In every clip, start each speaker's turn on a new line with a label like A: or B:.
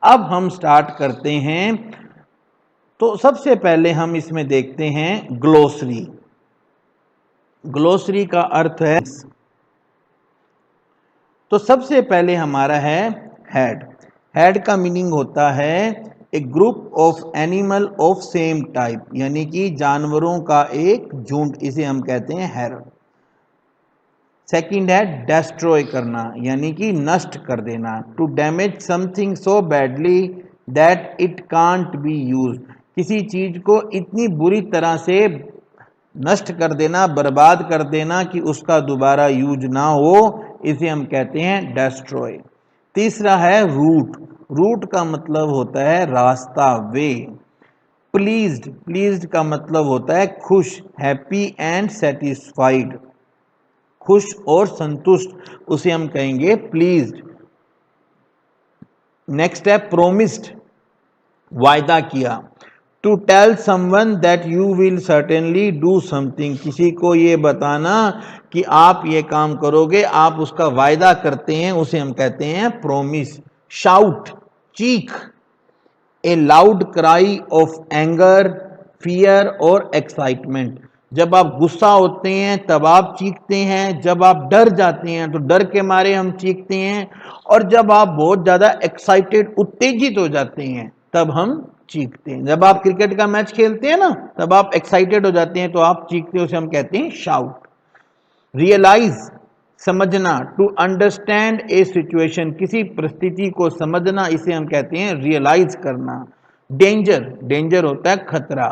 A: अब हम स्टार्ट करते हैं। तो सबसे पहले हम इसमें देखते हैं ग्लोसरी। ग्लोसरी का अर्थ है, तो सबसे पहले हमारा है हेड। हेड का मीनिंग होता है a group of animal of same type, यानी कि जानवरों का एक झुंड, इसे हम कहते हैं हेड। सेकंड है डेस्ट्रॉय करना, यानी कि नष्ट कर देना। To damage something so badly that it can't be use, किसी चीज को इतनी बुरी तरह से नष्ट कर देना, बर्बाद कर देना कि उसका दोबारा यूज ना हो, इसे हम कहते हैं डेस्ट्रॉय। तीसरा है रूट। रूट का मतलब होता है रास्ता, वे। प्लीज्ड, प्लीज्ड का मतलब होता है खुश, हैप्पी एंड सेटिस्फाइड, खुश और संतुष्ट, उसे हम कहेंगे प्लीज्ड। नेक्स्ट है प्रोमिस्ड, वायदा किया। To tell someone that you will certainly do something, किसी को ये बताना कि आप ये काम करोगे, आप उसका वायदा करते हैं, उसे हम कहते हैं प्रोमिस। शाउट, चीख। ए loud cry of anger, fear और एक्साइटमेंट, जब आप गुस्सा होते हैं तब आप चीखते हैं, जब आप डर जाते हैं तो डर के मारे हम चीखते हैं, और जब आप बहुत ज्यादा एक्साइटेड, उत्तेजित हो जाते हैं तब हम चीखते हैं। जब आप क्रिकेट का मैच खेलते हैं ना, तब आप एक्साइटेड हो जाते हैं तो आप चीखते हैं, उसे हम कहते हैं शाउट। रियलाइज, समझना। टू अंडरस्टैंड ए सिचुएशन, किसी परिस्थिति को समझना, इसे हम कहते हैं रियलाइज करना। डेंजर, डेंजर होता है खतरा।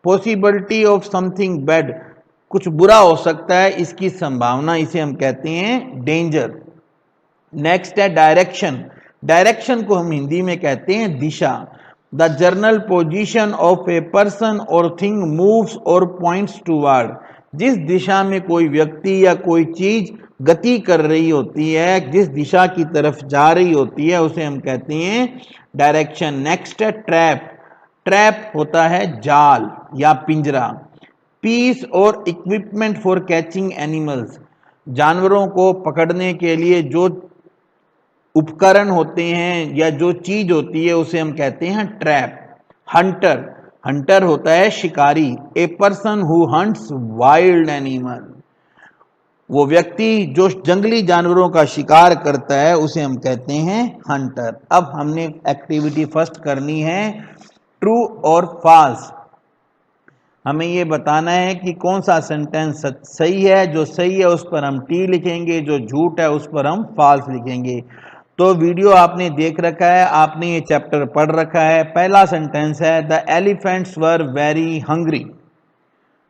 A: पॉसिबिलिटी ऑफ समथिंग बैड, कुछ बुरा हो सकता है, इसकी संभावना, इसे हम कहते हैं डेंजर। नेक्स्ट है डायरेक्शन। डायरेक्शन को हम हिंदी में कहते हैं दिशा। The general position of a person or thing moves or points toward, जिस दिशा में कोई व्यक्ति या कोई चीज गति कर रही होती है, जिस दिशा की तरफ जा रही होती है, उसे हम कहते हैं डायरेक्शन। नेक्स्ट है ट्रैप। ट्रैप होता है जाल या पिंजरा। पीस और इक्विपमेंट फॉर कैचिंग एनिमल्स, जानवरों को पकड़ने के लिए जो उपकरण होते हैं या जो चीज होती है, उसे हम कहते हैं ट्रैप। हंटर, हंटर होता है शिकारी। A person who hunts wild animal, वो व्यक्ति जो जंगली जानवरों का शिकार करता है, उसे हम कहते हैं हंटर। अब हमने एक्टिविटी फर्स्ट करनी है ट्रू और फॉल्स। हमें ये बताना है कि कौन सा सेंटेंस सही है। जो सही है उस पर हम टी लिखेंगे, जो झूठ है उस पर हम फॉल्स लिखेंगे। तो वीडियो आपने देख रखा है, आपने ये चैप्टर पढ़ रखा है। पहला सेंटेंस है the elephants were very hungry,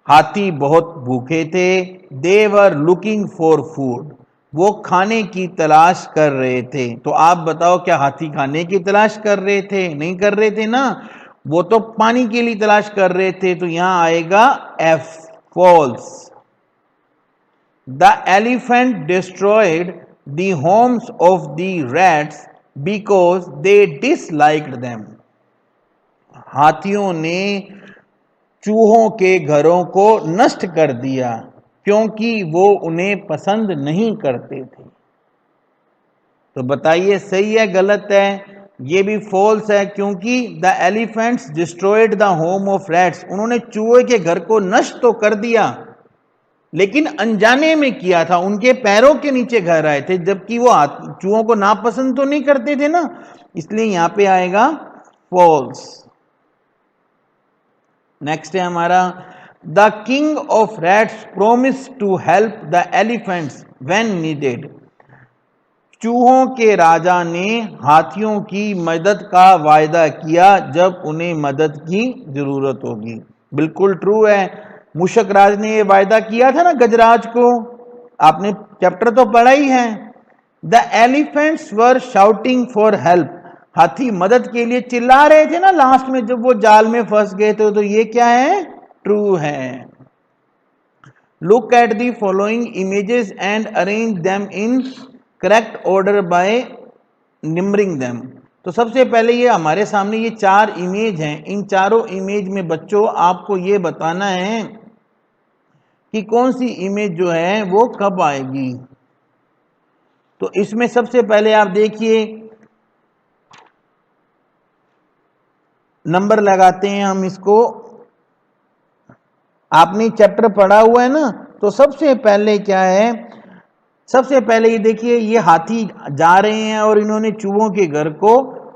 A: हाथी बहुत भूखे थे। दे वर लुकिंग फॉर फूड, वो खाने की तलाश कर रहे थे। तो आप बताओ, क्या हाथी खाने की तलाश कर रहे थे? नहीं कर रहे थे ना, वो तो पानी के लिए तलाश कर रहे थे। तो यहां आएगा F, false. The elephant destroyed the homes of the rats because they disliked them, हाथियों ने चूहों के घरों को नष्ट कर दिया क्योंकि वो उन्हें पसंद नहीं करते थे। तो बताइए सही है गलत है? ये भी फॉल्स है, क्योंकि the elephants destroyed the home of rats, उन्होंने चूहे के घर को नष्ट तो कर दिया, लेकिन अनजाने में किया था। उनके पैरों के नीचे घर आए थे, जबकि वो चूहों को नापसंद तो नहीं करते थे ना, इसलिए यहां पे आएगा फॉल्स। नेक्स्ट है हमारा the king of rats promise to help the elephants when needed, चूहों के राजा ने हाथियों की मदद का वायदा किया जब उन्हें मदद की जरूरत होगी। बिल्कुल ट्रू है। मूषक राज ने यह वायदा किया था ना गजराज को, आपने चैप्टर तो पढ़ा ही है। The elephants were shouting for help, हाथी मदद के लिए चिल्ला रहे थे ना लास्ट में जब वो जाल में फंस गए थे। तो ये क्या है? ट्रू है। Look at the following images and arrange them in correct order by numbering them. तो सबसे पहले ये हमारे सामने ये चार इमेज हैं। इन चारों इमेज में बच्चों आपको ये बताना है कि कौन सी इमेज जो है वो कब आएगी। तो इसमें सबसे पहले आप देखिए, नंबर लगाते हैं हम इसको। आपने चैप्टर पढ़ा हुआ है ना, तो सबसे पहले क्या है, सबसे पहले ये देखिए, ये हाथी जा रहे हैं और इन्होंने चूहों के घर को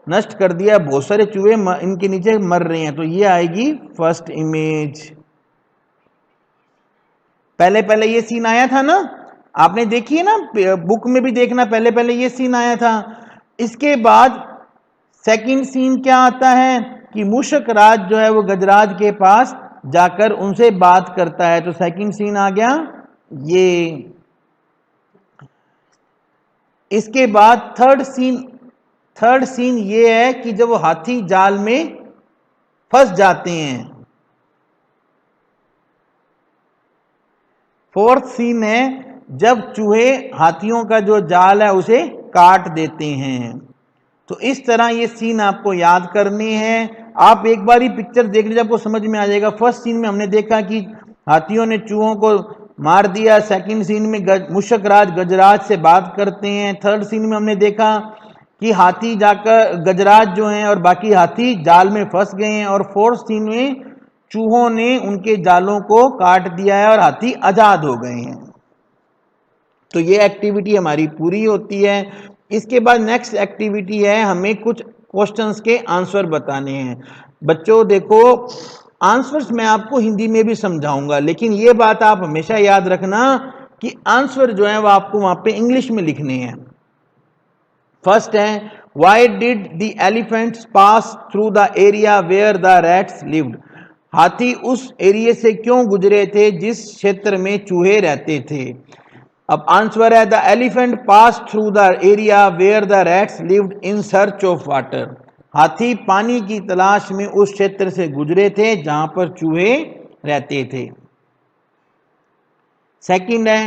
A: नष्ट कर दिया, बहुत सारे चूहे इनके नीचे मर रहे हैं, तो ये आएगी फर्स्ट इमेज। पहले पहले ये सीन आया था ना, आपने देखी है ना, बुक में भी देखना, पहले पहले ये सीन आया था। इसके बाद सेकंड सीन क्या आता है कि मूषक राज जो है वो गजराज के पास जाकर उनसे बात करता है, तो सेकंड सीन आ गया ये। इसके बाद थर्ड सीन ये है कि जब वो हाथी जाल में फंस जाते हैं। फोर्थ सीन है जब चूहे हाथियों का जो जाल है उसे काट देते हैं। तो इस तरह ये सीन आपको याद करने हैं। आप एक बार ही पिक्चर देख लीजिए, आपको समझ में आ जाएगा। फर्स्ट सीन में हमने देखा कि हाथियों ने चूहों को मार दिया। सेकंड सीन में मूषक राज गजराज से बात करते हैं। थर्ड सीन में हमने देखा कि हाथी जाकर गजराज जो हैं और बाकी हाथी जाल में फंस गए हैं। और फोर्थ सीन में चूहों ने उनके जालों को काट दिया है और हाथी आजाद हो गए हैं। तो ये एक्टिविटी हमारी पूरी होती है। इसके बाद नेक्स्ट एक्टिविटी है, हमें कुछ क्वेश्चंस के आंसर बताने हैं। बच्चों देखो, आंसर्स मैं आपको हिंदी में भी समझाऊंगा, लेकिन ये बात आप हमेशा याद रखना कि आंसर जो है वो आपको वहां पे इंग्लिश में लिखने हैं। फर्स्ट है, why did the elephants pass through the area where the rats lived. हाथी उस एरिया से क्यों गुजरे थे जिस क्षेत्र में चूहे रहते थे। अब आंसर है, the elephant pass through the area where the rats lived in search of water. हाथी पानी की तलाश में उस क्षेत्र से गुजरे थे जहां पर चूहे रहते थे। सेकंड है,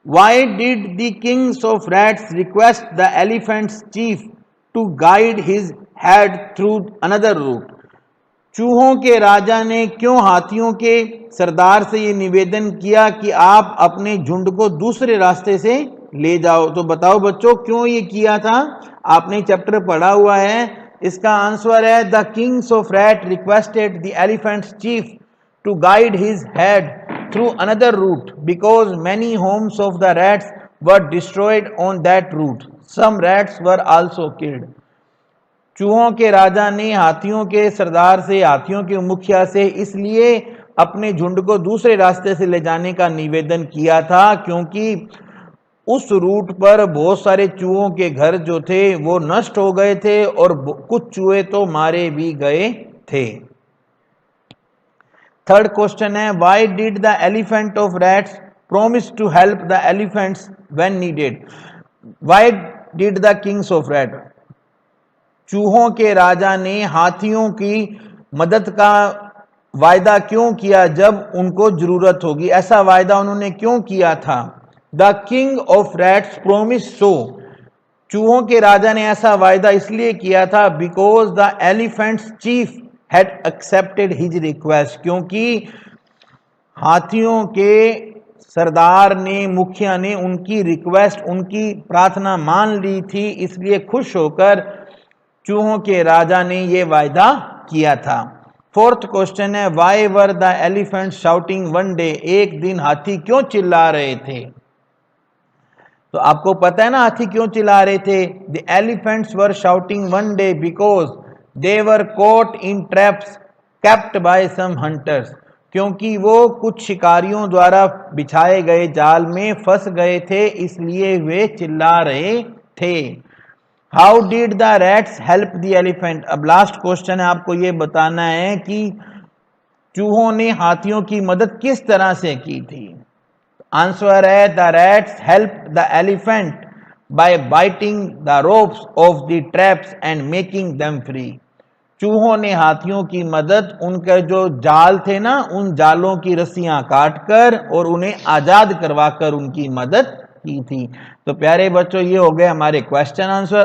A: why did the kings of rats request the elephants chief to guide his head through another route. चूहों के राजा ने क्यों हाथियों के सरदार से ये निवेदन किया कि आप अपने झुंड को दूसरे रास्ते से ले जाओ। तो बताओ बच्चों, क्यों ये किया था? आपने चैप्टर पढ़ा हुआ है। इसका आंसर है, the kings of rat requested the elephants chief to guide his head through another route because many homes of the rats were destroyed on that route. Some rats were also killed. चूहों के राजा ने हाथियों के सरदार से, हाथियों के मुखिया से इसलिए अपने झुंड को दूसरे रास्ते से ले जाने का निवेदन किया था क्योंकि उस रूट पर बहुत सारे चूहों के घर जो थे वो नष्ट हो गए थे और कुछ चूहे तो मारे भी गए थे। थर्ड क्वेश्चन है, why did the elephant of rats promise to help the elephants when needed. Why did the kings of rat, चूहों के राजा ने हाथियों की मदद का वायदा क्यों किया जब उनको जरूरत होगी। ऐसा वायदा उन्होंने क्यों किया था? The king of rats promise so, चूहों के राजा ने ऐसा वायदा इसलिए किया था because the elephants chief had accepted his request, क्योंकि हाथियों के सरदार ने, मुखिया ने उनकी रिक्वेस्ट, उनकी प्रार्थना मान ली थी, इसलिए खुश होकर चूहों के राजा ने यह वायदा किया था। फोर्थ क्वेश्चन है, why were the elephant shouting one day, एक दिन हाथी क्यों चिल्ला रहे थे? तो आपको पता है ना हाथी क्यों चिल्ला रहे थे? The elephants were shouting one day because they were caught in traps kept by some hunters, क्योंकि वो कुछ शिकारियों द्वारा बिछाए गए जाल में फंस गए थे, इसलिए वे चिल्ला रहे थे। How did the rats help the elephant? अब लास्ट क्वेश्चन है, आपको ये बताना है कि चूहों ने हाथियों की मदद किस तरह से की थी। आंसर है, the rats help the elephant by biting the ropes of the traps and making them free. चूहों ने हाथियों की मदद, उनके जो जाल थे ना, उन जालों की रस्सियां काटकर और उन्हें आजाद करवाकर उनकी मदद की थी। तो प्यारे बच्चों, ये हो गए हमारे क्वेश्चन आंसर।